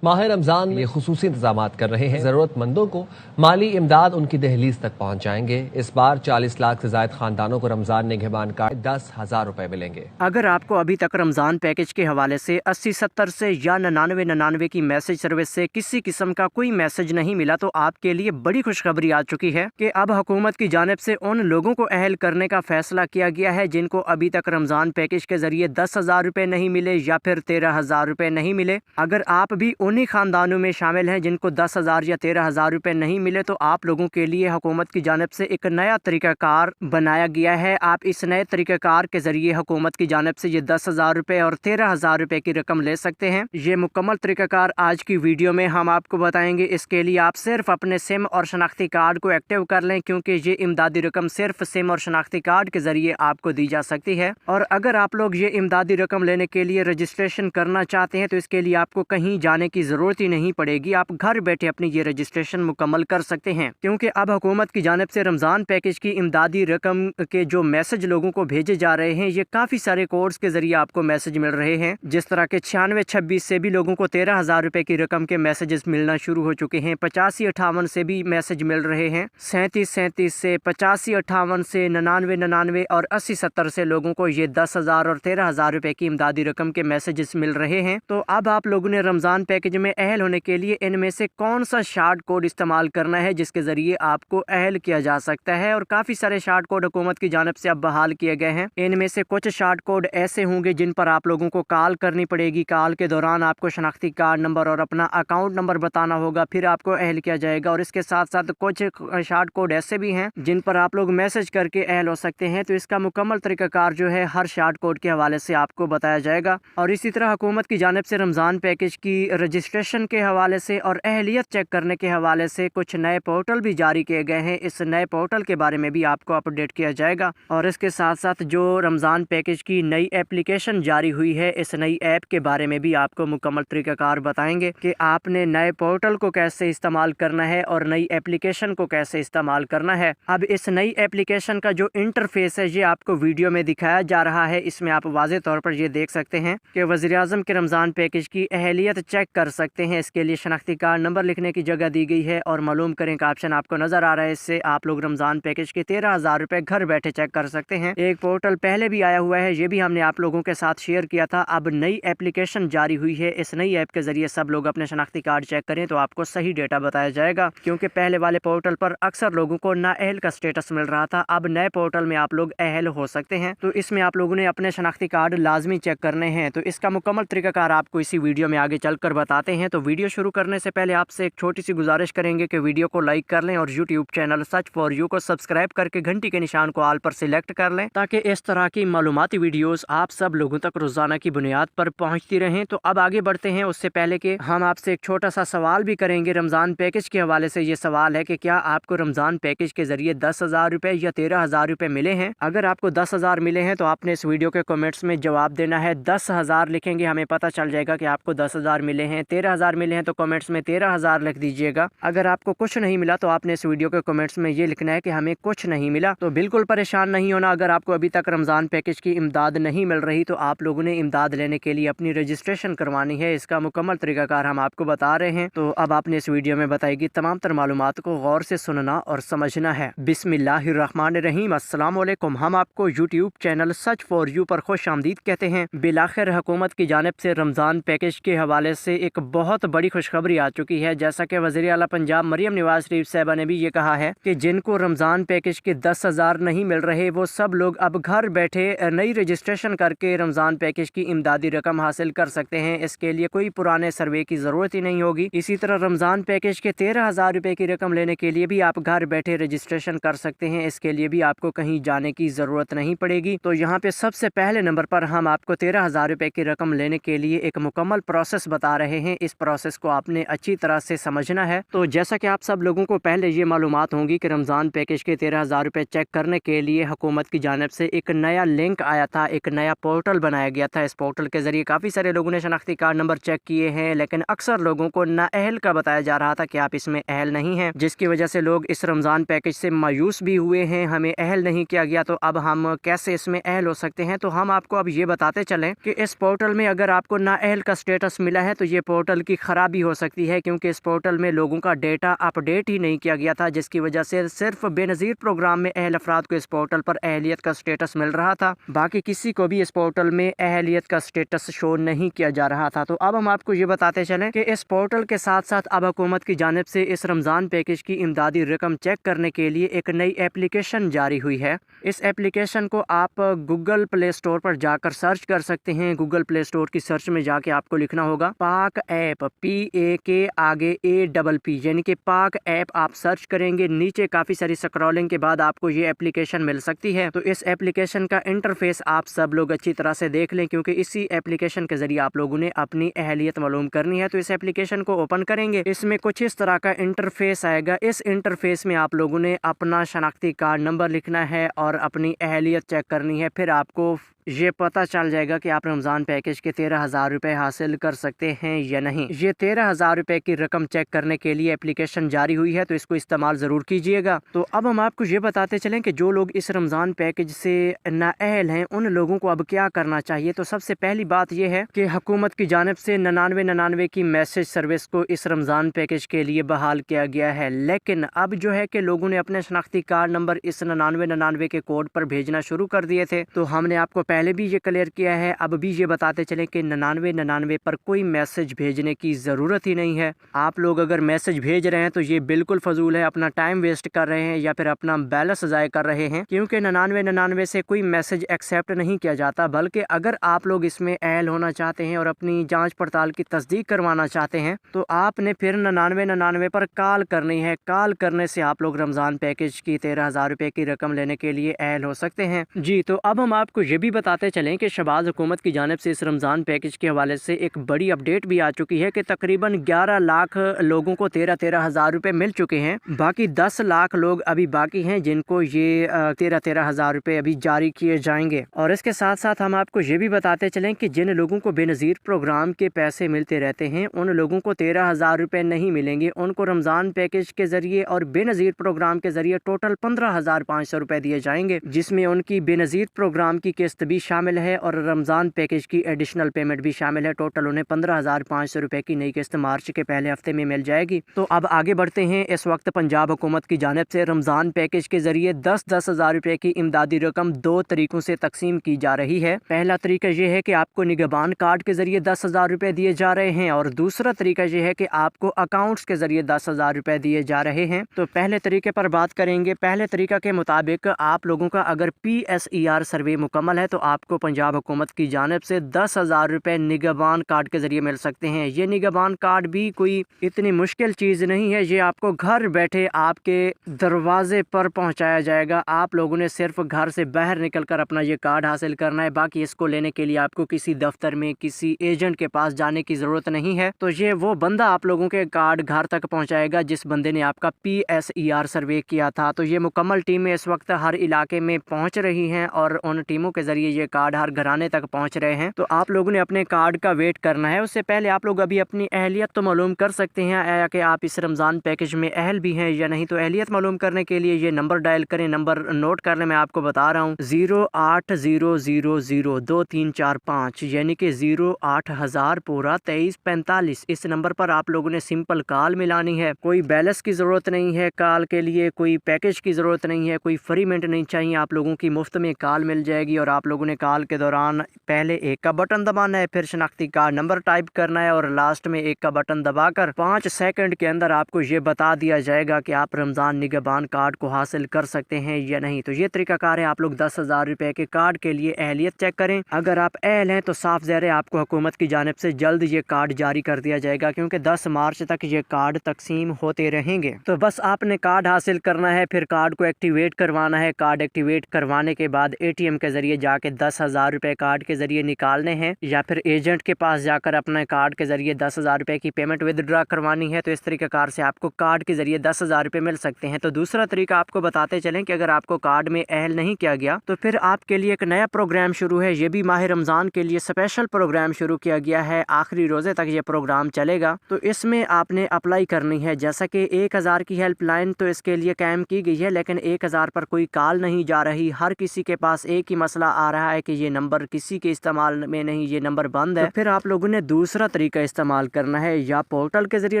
माह रमजान में खसूसी इंतजामात कर रहे हैं। जरूरतमंदों को माली इमदाद उनकी दहलीज तक पहुँच जाएंगे। इस बार 40 लाख से ज्यादा खानदानों को रमजान निगहबान कार्ड 10,000 रुपए मिलेंगे। अगर आपको अभी तक रमजान पैकेज के हवाले से 80-70 से या 99-99 की मैसेज सर्विस से किसी किस्म का कोई मैसेज नहीं मिला तो आपके लिए बड़ी खुशखबरी आ चुकी है कि अब हुकूमत की जानिब से उन लोगों को अहल करने का फैसला किया गया है जिनको अभी तक रमजान पैकेज के जरिए 10,000 रुपए नहीं मिले या फिर 13,000 रुपए नहीं मिले। अगर आप भी उन्हीं खानदानों में शामिल हैं जिनको 10,000 या 13,000 रुपए नहीं मिले तो आप लोगों के लिए हुकूमत की जानिब से एक नया तरीक़ाकार बनाया गया है। आप इस नए तरीक़ाकार के जरिए हुकूमत की जानिब से ये 10,000 रुपए और 13,000 रुपए की रकम ले सकते हैं। ये मुकम्मल तरीक़ाकार आज की वीडियो में हम आपको बताएंगे। इसके लिए आप सिर्फ अपने सिम और शनाख्ती कार्ड को एक्टिव कर लें क्योंकि ये इमदादी रकम सिर्फ सिम और शनाख्ती कार्ड के जरिए आपको दी जा सकती है। और अगर आप लोग ये इमदादी रकम लेने के लिए रजिस्ट्रेशन करना चाहते हैं तो इसके लिए आपको कहीं जाने की ज़रूरत ही नहीं पड़ेगी। आप घर बैठे अपनी ये रजिस्ट्रेशन मुकम्मल कर सकते हैं क्योंकि अब हुकूमत की जानिब से रमज़ान पैकेज की इमदादी रकम के जो मैसेज लोगों को भेजे जा रहे हैं ये काफ़ी सारे कोड्स के जरिए आपको मैसेज मिल रहे हैं। जिस तरह के 9626 से भी लोगों को 13,000 रुपए की रकम के मैसेजेस मिलना शुरू हो चुके हैं। 8558 से भी मैसेज मिल रहे हैं। 3737 से, 8558 से, 9999 और 8070 से लोगों को ये 10,000 और 13,000 रुपए की इमदादी रकम के मैसेजेस मिल रहे हैं। तो अब आप लोगों ने रमज़ान पैकेज में अहल होने के लिए इनमें से कौन सा शार्ट कोड इस्तेमाल करना है जिसके ज़रिए आपको अहल किया जा सकता है। और काफ़ी सारे शार्ट कोड हुकूमत की जानिब से अब बहाल किए गए हैं। इनमें से कुछ शार्ट कोड ऐसे होंगे जिन पर आप लोगों को कॉल करनी पड़ेगी। कॉल के दौरान आपको शनाख्ती कार्ड नंबर और अपना अकाउंट नंबर बताना होगा, फिर आपको अहल किया जाएगा। और इसके साथ साथ कुछ शार्ट कोड ऐसे भी हैं जिन पर आप लोग मैसेज करके अहल हो सकते हैं। तो इसका मुकम्मल तरीक़ाकार जो है हर शार्ट कोड के हवाले से आपको बताया जाएगा। और इसी तरह हुकूमत की जानिब से रमज़ान पैकेज की रजिस्ट्रेशन के हवाले से और अहलियत चेक करने के हवाले से कुछ नए पोर्टल भी जारी किए गए हैं। इस नए पोर्टल के बारे में भी आपको अपडेट किया जाएगा। और इसके साथ साथ जो रमज़ान पैकेज की नई एप्लीकेशन जारी हुई है इस नई ऐप के बारे में भी आपको मुकम्मल तरीक़ाकार बताएंगे कि आपने नए पोर्टल को कैसे इस्तेमाल करना है और नई एप्लीकेशन को कैसे इस्तेमाल करना है। अब इस नई एप्लीकेशन का जो इंटरफेस है ये आपको वीडियो में दिखाया जा रहा है। इसमें आप वाज़ेह तौर पर ये देख सकते हैं कि वज़ीर-ए-आज़म के रमज़ान पैकेज की अहलियत चेक कर सकते हैं। इसके लिए शनाख्ती कार्ड नंबर लिखने की जगह दी गई है और मालूम करें का ऑप्शन आपको नज़र आ रहा है। इससे आप लोग रमज़ान पैकेज के 13,000 रुपए घर बैठे चेक कर सकते हैं। एक पोर्टल पहले भी आया हुआ है, ये भी हमने आप लोगों के साथ शेयर किया था। अब नई एप्लीकेशन जारी हुई है। इस नई ऐप के जरिए सब लोग अपने शनाख्ती कार्ड चेक करें तो आपको सही डेटा बताया जाएगा क्योंकि पहले वाले पोर्टल पर अक्सर लोगों को नाअहल का स्टेटस मिल रहा था। अब नए पोर्टल में आप लोग अहल हो सकते हैं। तो इसमें आप लोगों ने अपने शनाख्ती कार्ड लाजमी चेक करने हैं। तो इसका मुकम्मल तरीक़ाकार आपको इसी वीडियो में आगे चलकर बताते हैं। तो वीडियो शुरू करने से पहले आपसे एक छोटी सी गुजारिश करेंगे कि वीडियो को लाइक कर लें और YouTube channel search for you को सब्सक्राइब करके घंटी के निशान को ऑल पर सिलेक्ट कर लें ताकि इस तरह की मालूमाती वीडियोस आप सब लोगों तक रोजाना की बुनियाद पर पहुंचती रहें। तो अब आगे बढ़ते हैं। उससे पहले कि हम आपसे एक छोटा सा सवाल भी करेंगे रमज़ान पैकेज के हवाले से। ये सवाल है कि क्या आपको रमज़ान पैकेज के जरिए 10,000 रुपए या 13,000 रुपए मिले हैं? अगर आपको 10,000 मिले हैं तो आपने इस वीडियो के कमेंट्स में जवाब देना है। 10,000 लिखेंगे, हमें पता चल जाएगा कि आपको 10,000 मिले हैं। 13,000 मिले हैं तो कमेंट्स में 13,000 लिख दीजिएगा। अगर आपको कुछ नहीं मिला तो आपने इस वीडियो के कमेंट्स में ये लिखना है कि हमें कुछ नहीं मिला। तो बिल्कुल परेशान नहीं होना। अगर आपको अभी तक रमज़ान पैकेज की इमदाद नहीं मिल रही तो आप लोगों ने इमदाद लेने के लिए अपनी रजिस्ट्रेशन करवानी है। इसका मुकम्मल तरीक़ाकार हम आपको बता रहे हैं। तो अब आपने इस वीडियो में बताएगी तमाम तर मालूमात को गौर से सुनना और समझना है। बिस्मिल्लाहिर्रहमानिर्रहीम। अस्सलाम वालेकुम। हम आपको YouTube channel search for you पर खुश आमदीद कहते हैं। बिलाखिर हुकूमत की जानिब से रमज़ान पैकेज के हवाले से एक बहुत बड़ी खुशखबरी आ चुकी है। जैसा कि वज़ीर आला पंजाब मरियम नवाज शरीफ साहिबा ने भी ये कहा है कि जिनको रमज़ान पैकेज के 10,000 नहीं मिल रहे वो सब लोग अब घर बैठे नई रजिस्ट्रेशन करके रमज़ान पैकेज की इमदादी रकम हासिल कर सकते हैं। इसके लिए कोई पुराने सर्वे की ज़रूरत ही नहीं होगी। इसी तरह रमज़ान पैकेज के 13,000 रुपए की रकम लेने के लिए भी आप घर बैठे रजिस्ट्रेशन कर सकते हैं। इसके लिए भी आपको कहीं जाने की ज़रूरत नहीं पड़ेगी। तो यहाँ पे सबसे पहले नंबर पर हम आपको 13,000 रुपए की रकम लेने के लिए एक मुकम्मल प्रोसेस बता रहे हैं। इस प्रोसेस को आपने अच्छी तरह से समझना है। तो जैसा कि आप सब लोगों को पहले ये मालूमात होंगी कि रमज़ान पैकेज के 13,000 रुपए चेक करने के लिए हुकूमत की जानिब से एक नया लिंक आया था, एक नया पोर्टल बनाया गया था। इस पोर्टल के जरिए काफ़ी सारे लोगों ने शनाख्ती कार्ड नंबर चेक किए हैं, लेकिन अक्सर लोगों को नाअहल का बताया जा रहा था कि आप इसमें अहल नहीं हैं, जिसकी वजह से लोग इस रमज़ान पैकेज से मायूस भी हुए हैं। हमें अहल नहीं किया गया तो अब हम कैसे इसमें अहल हो सकते हैं। तो हम आपको अब ये बताते चलें कि इस पोर्टल में अगर आपको नाअहल का स्टेटस मिला है तो ये पोर्टल की खराबी हो सकती है, क्योंकि इस पोर्टल में लोगों का डेटा अपडेट ही नहीं किया गया था, जिसकी वजह से सिर्फ बेनज़ीर प्रोग्राम में अहल अफराद को इस पोर्टल पर अहलियत का स्टेटस मिल रहा था, बाकी किसी को भी इस पोर्टल में अहलियत का स्टेटस शो नहीं किया जा रहा था। तो अब हम आपको ये बताते चलें कि इस पोर्टल के साथ साथ अब हुकूमत की जानिब से इस रमज़ान पैकेज की इमदादी रकम चेक करने के लिए एक नई एप्लीकेशन जारी हुई है। इस एप्लीकेशन को आप गूगल प्ले स्टोर पर जाकर सर्च कर सकते हैं। गूगल प्ले स्टोर की सर्च में जाके आपको लिखना होगा पाक ऐप, PAK आगे APP, यानी कि पाक ऐप आप सर्च करेंगे। नीचे काफ़ी सारी स्क्रॉलिंग के बाद आपको ये एप्लीकेशन मिल सकती है। तो इस एप्लीकेशन का इंटरफेस आप सब लोग अच्छी तरह से देख लें, क्योंकि इसी एप्लीकेशन के जरिए आप लोगों ने अपनी अहलियत मालूम करनी है। तो इस एप्लीकेशन को ओपन करेंगे, इसमें कुछ इस तरह का इंटरफेस आएगा। इस इंटरफेस में आप लोगों ने अपना शनाख्ती कार्ड नंबर लिखना है और अपनी अहलियत चेक करनी है। फिर आपको ये पता चल जाएगा कि आप रमज़ान पैकेज के 13,000 रुपये हासिल कर सकते हैं या नहीं। ये 13,000 रुपये की रकम चेक करने के लिए एप्लीकेशन जारी हुई है, तो इसको इस्तेमाल ज़रूर कीजिएगा। तो अब हम आपको ये बताते चलें कि जो लोग इस रमज़ान पैकेज से नाअहल हैं उन लोगों को अब क्या करना चाहिए। तो सबसे पहली बात यह है कि हुकूमत की जानिब से 9999 की मैसेज सर्विस को इस रमज़ान पैकेज के लिए बहाल किया गया है, लेकिन अब जो है कि लोगों ने अपने शनाख्ती कार्ड नंबर इस 9999 के कोड पर भेजना शुरू कर दिए थे। तो हमने आपको पहले भी ये क्लियर किया है, अब भी ये बताते चलें कि 9999 पर कोई मैसेज भेजने की ज़रूरत ही नहीं है। आप लोग अगर मैसेज भेज रहे हैं तो ये बिल्कुल फजूल है, अपना टाइम वेस्ट कर रहे हैं या फिर अपना बैलेंस ज़ाय कर रहे हैं, क्योंकि 9999 से कोई मैसेज एक्सेप्ट नहीं किया जाता। बल्कि अगर आप लोग इसमें अहल होना चाहते हैं और अपनी जाँच पड़ताल की तस्दीक करवाना चाहते हैं तो आपने फिर 9999 पर कॉल करनी है। कॉल करने से आप लोग रमज़ान पैकेज की 13,000 रुपये की रकम लेने के लिए अहल हो सकते हैं। जी, तो अब हम आपको ये भी बताते चलें कि शहबाज हुकूमत की जानिब से इस रमज़ान पैकेज के हवाले से एक बड़ी अपडेट भी आ चुकी है कि तकरीबन 11 लाख लोगों को 13,000 रुपये मिल चुके हैं। बाकी 10 लाख लोग अभी बाकी हैं जिनको ये 13,000 रुपये अभी जारी किए जाएंगे। और इसके साथ साथ हम आपको ये भी बताते चलें कि जिन लोगों को बेनज़ीर प्रोग्राम के पैसे मिलते रहते हैं उन लोगों को 13,000 रुपये नहीं मिलेंगे। उनको रमज़ान पैकेज के ज़रिए और बेनज़ीर प्रोग्राम के ज़रिए टोटल 15,500 रुपये दिए जाएंगे, जिसमें उनकी बेनज़ीर प्रोग्राम की किस्त भी शामिल है और रमज़ान पैकेज की एडिशनल पेमेंट भी शामिल है। टोटल उन्हें 15,500 रुपये की नई किस्त मार्च के पहले हफ्ते में मिल जाएगी। तो अब आगे बढ़ते हैं। इस वक्त पंजाब हुकूमत की जानिब से रमज़ान पैकेज के जरिए 10,000 रुपये की इमदादी रकम 2 तरीकों से तकसीम की जा रही है। पहला तरीका यह है कि आपको निगहबान कार्ड के जरिए 10,000 रुपये दिए जा रहे हैं और दूसरा तरीका यह है कि आपको अकाउंट्स के जरिए 10,000 रुपये दिए जा रहे हैं। तो पहले तरीके पर बात करेंगे। पहले तरीका के मुताबिक आप लोगों का अगर PSER सर्वे मुकम्मल है तो आपको पंजाब हुकूमत की जानिब से 10,000 रुपये निगहबान कार्ड के जरिए मिल सकते हैं। ये निगहबान कार्ड भी कोई इतनी मुश्किल चीज़ नहीं है, ये आपको घर बैठे आपके दरवाजे पर पहुंचाया जाएगा। आप लोगों ने सिर्फ घर से बाहर निकलकर अपना ये कार्ड हासिल करना है। बाकी इसको लेने के लिए आपको किसी दफ्तर में किसी एजेंट के पास जाने की ज़रूरत नहीं है। तो ये वो बंदा आप लोगों के कार्ड घर तक पहुँचाएगा जिस बंदे ने आपका PSER सर्वे किया था। तो ये मुकम्मल टीमें इस वक्त हर इलाके में पहुँच रही हैं और उन टीमों के जरिए ये कार्ड हर घराने तक पहुंच रहे हैं। तो आप लोगों ने अपने कार्ड का वेट करना है। उससे पहले आप लोग अभी अपनी अहलियत तो मालूम कर सकते हैं कि आप इस रमज़ान पैकेज में अहल भी हैं या नहीं। तो अहलियत मालूम करने के लिए ये नंबर डायल करें। नंबर नोट कर लें, मैं आपको बता रहा हूँ 080002345, यानी कि 08,000 पूरा 2345। इस नंबर पर आप लोगों ने सिंपल कॉल मिलानी है। कोई बैलेंस की ज़रूरत नहीं है कॉल के लिए, कोई पैकेज की ज़रूरत नहीं है, कोई फ्री मिनट नहीं चाहिए। आप लोगों की मुफ्त में कॉल मिल जाएगी और आप लोगों ने कॉल के दौरान पहले 1 का बटन दबाना है, फिर शनाख्ती कार्ड नंबर टाइप करना है और लास्ट में 1 का बटन दबाकर 5 सेकंड के अंदर आपको ये बता दिया जाएगा कि आप रमज़ान निगहबान कार्ड को हासिल कर सकते हैं या नहीं। तो ये तरीकाकार है। आप लोग 10,000 रुपये के कार्ड के लिए अहलियत चेक करें। अगर आप अहल हैं तो साफ ज़ाहिर है आपको हुकूमत की जानिब से जल्द ये कार्ड जारी कर दिया जाएगा, क्योंकि 10 मार्च तक ये कार्ड तकसीम होते रहेंगे। तो बस आपने कार्ड हासिल करना है, फिर कार्ड को एक्टिवेट करवाना है। कार्ड एक्टिवेट करवाने के बाद ATM के जरिए जाके 10,000 रुपये कार्ड के जरिए निकालने हैं या फिर एजेंट के पास जाकर अपने कार्ड के जरिए 10,000 रुपये की पेमेंट विदड्रा करवानी है। तो इस तरीक़ाकार से आपको कार्ड के जरिए 10,000 रुपये मिल सकते हैं। तो दूसरा तरीका आपको बताते चलें कि अगर आपको कार्ड में अहल नहीं किया गया तो फिर आपके लिए एक नया प्रोग्राम शुरू है। ये भी माह रमज़ान के लिए स्पेशल प्रोग्राम शुरू किया गया है। आखिरी रोज़े तक ये प्रोग्राम चलेगा। तो इसमें आपने अप्लाई करनी है। जैसा कि 1,000 की हेल्पलाइन तो इसके लिए कायम की गई है, लेकिन 1,000 पर कोई कॉल नहीं जा रही। हर किसी के पास एक ही मसला आ रहा है कि ये नंबर किसी के इस्तेमाल में नहीं, ये नंबर बंद है, तो फिर आप लोगों ने दूसरा तरीका इस्तेमाल करना है, या पोर्टल के जरिए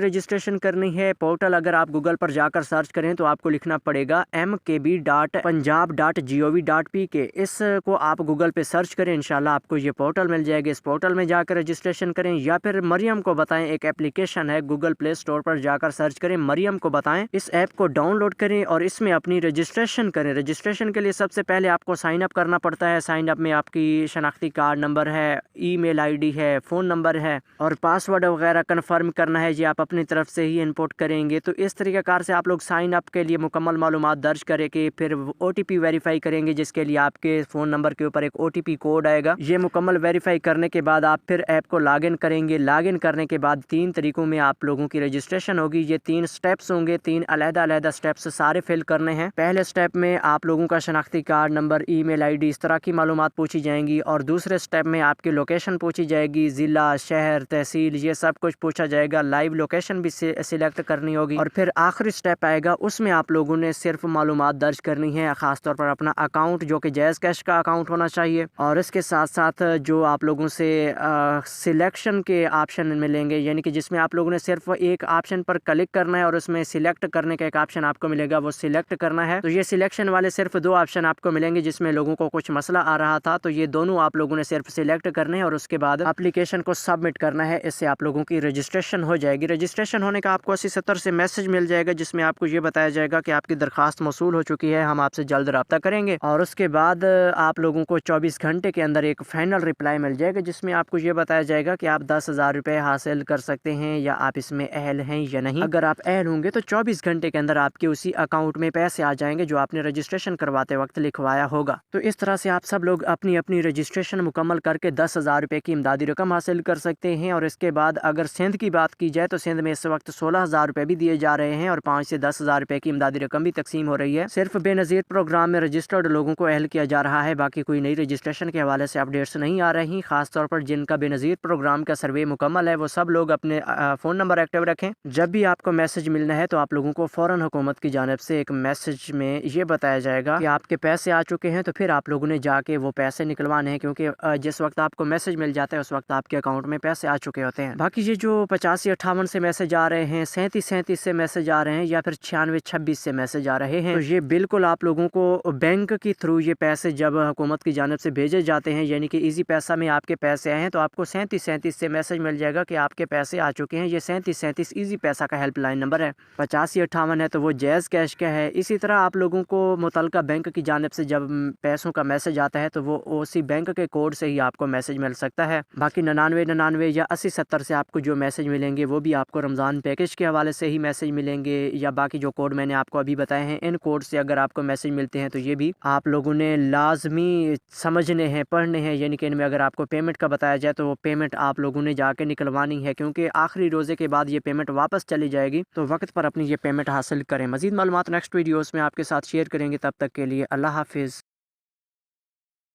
रजिस्ट्रेशन करनी है। पोर्टल अगर आप गूगल पर जाकर सर्च करें तो आपको लिखना पड़ेगा mkb.punjab.gov.pk। इसको आप गूगल पे सर्च करें, इंशाल्लाह आपको ये पोर्टल मिल जाएगा। इस पोर्टल में जाकर रजिस्ट्रेशन करें, या फिर मरियम को बताएं, एक एप्लीकेशन है, गूगल प्ले स्टोर पर जाकर सर्च करें, मरियम को बताएं, इस ऐप को डाउनलोड करें और इसमें अपनी रजिस्ट्रेशन करें। रजिस्ट्रेशन के लिए सबसे पहले आपको साइन अप करना पड़ता है। साइन अप में आपकी शनाख्ती कार्ड नंबर है, ईमेल आईडी है, फ़ोन नंबर है और पासवर्ड वगैरह कन्फर्म करना है, ये आप अपनी तरफ से ही इनपुट करेंगे। तो इस तरीक़ाकार से आप लोग साइन अप के लिए मुकम्मल मालूमात दर्ज करके फिर OTP वेरीफाई करेंगे, जिसके लिए आपके फ़ोन नंबर के ऊपर एक OTP कोड आएगा। ये मुकम्मल वेरीफाई करने के बाद आप फिर ऐप को लॉगिन करेंगे। लॉगिन करने के बाद 3 तरीक़ों में आप लोगों की रजिस्ट्रेशन होगी। ये 3 स्टेप्स होंगे, 3 अलग-अलग स्टेप्स सारे फिल करने हैं। पहले स्टेप में आप लोगों का शनाख्ती कार्ड नंबर, ईमेल आईडी, इस तरह की मालूमात पूछी जाएंगी, और दूसरे स्टेप में आपकी लोकेशन पूछी जाएगी, ज़िला, शहर, तहसील, ये सब कुछ पूछा जाएगा। लाइव लोकेशन भी सिलेक्ट करनी होगी। और फिर आखिरी स्टेप आएगा, उसमें आप लोगों ने सिर्फ मालूमात दर्ज करनी है, खासतौर पर अपना अकाउंट जो कि जायज़ कैश का अकाउंट होना चाहिए, और इसके साथ साथ जो आप लोगों से सिलेक्शन के ऑप्शन मिलेंगे, यानी कि जिसमें आप लोगों ने सिर्फ एक ऑप्शन पर क्लिक करना है और उसमें सिलेक्ट करने का एक ऑप्शन आपको मिलेगा, वो सिलेक्ट करना है। तो ये सिलेक्शन वाले सिर्फ 2 ऑप्शन आपको मिलेंगे, जिसमें लोगों को कुछ मसला आ रहा था, तो ये दोनों आप लोगों ने सिर्फ सिलेक्ट करने हैं और उसके बाद एप्लीकेशन को सबमिट करना है। इससे आप लोगों की रजिस्ट्रेशन हो जाएगी। रजिस्ट्रेशन होने का आपको 80-70 से मैसेज मिल जाएगा, जिसमें आपको ये बताया जाएगा कि आपकी दरखास्त मौसूल हो चुकी है, हम आपसे जल्द रब्ता करेंगे। और उसके बाद आप लोगों को 24 घंटे के अंदर एक फाइनल रिप्लाई मिल जाएगा, जिसमें आपको ये बताया जाएगा कि आप 10,000 रुपये हासिल कर सकते हैं, या आप इसमें अहल हैं या नहीं। अगर आप अहल होंगे तो 24 घंटे के अंदर आपके उसी अकाउंट में पैसे आ जाएंगे जो आपने रजिस्ट्रेशन करवाते वक्त लिखवाया होगा। तो इस तरह से आप सब लोग अपनी अपनी रजिस्ट्रेशन मुकम्मल करके 10,000 रुपये की इमदादी रकम हासिल कर सकते हैं। और इसके बाद अगर सिंध की बात की जाए तो सिंध में इस वक्त 16,000 रुपये भी दिए जा रहे हैं और 5 से 10,000 रुपये की इमदादी रकम भी तकसीम हो रही है। सिर्फ बेनज़ीर प्रोग्राम में रजिस्टर्ड लोगों को अहल किया जा रहा है, बाकी कोई नई रजिस्ट्रेशन के हवाले से अपडेट्स नहीं आ रही। खासतौर पर जिनका बेनज़ीर प्रोग्राम का सर्वे मुकम्मल है, वो सब लोग अपने फ़ोन नंबर एक्टिव रखें। जब भी आपको मैसेज मिलना है तो आप लोगों को फ़ौरन हुकूमत की जानिब से एक मैसेज में ये बताया जाएगा कि आपके पैसे आ चुके हैं, तो फिर आप लोगों ने जाके वो पैसे निकलवाने हैं, क्योंकि जिस वक्त आपको मैसेज मिल जाता है उस वक्त आपके अकाउंट में पैसे आ चुके होते हैं। बाकी ये जो 85-58 से मैसेज आ रहे हैं, 37-37 से मैसेज आ रहे हैं, या फिर 96-26 से मैसेज आ रहे हैं, तो ये बिल्कुल आप लोगों को बैंक के थ्रू ये पैसे जब हुकूमत की जानिब से भेजे जाते हैं, यानी कि इजी पैसा में आपके पैसे आए हैं, तो आपको 37-37 से मैसेज मिल जाएगा कि आपके पैसे आ चुके हैं। ये 37-37 इजी पैसा का हेल्पलाइन नंबर है। 85-58 है तो वो जायज़ कैश का है। इसी तरह आप लोगों को मुतलका बैंक की जानिब से जब पैसों का मैसेज आता है तो वो उसी बैंक के कोड से ही आपको मैसेज मिल सकता है। बाकी 99-99 या 80-70 से आपको जो मैसेज मिलेंगे वो भी आपको रमज़ान पैकेज के हवाले से ही मैसेज मिलेंगे, या बाकी जो कोड मैंने आपको अभी बताए हैं, इन कोड से अगर आपको मैसेज मिलते हैं तो ये भी आप लोगों ने लाजमी समझने हैं, पढ़ने हैं। यानी कि इनमें अगर आपको पेमेंट का बताया जाए तो वो पेमेंट आप लोगों ने जाके निकलवानी है, क्योंकि आखिरी रोज़े के बाद ये पेमेंट वापस चली जाएगी, तो वक्त पर अपनी ये पेमेंट हासिल करें। मज़ीद मालूमात नेक्स्ट वीडियोस में आपके साथ शेयर करेंगे। तब तक के लिए अल्लाह हाफिज़।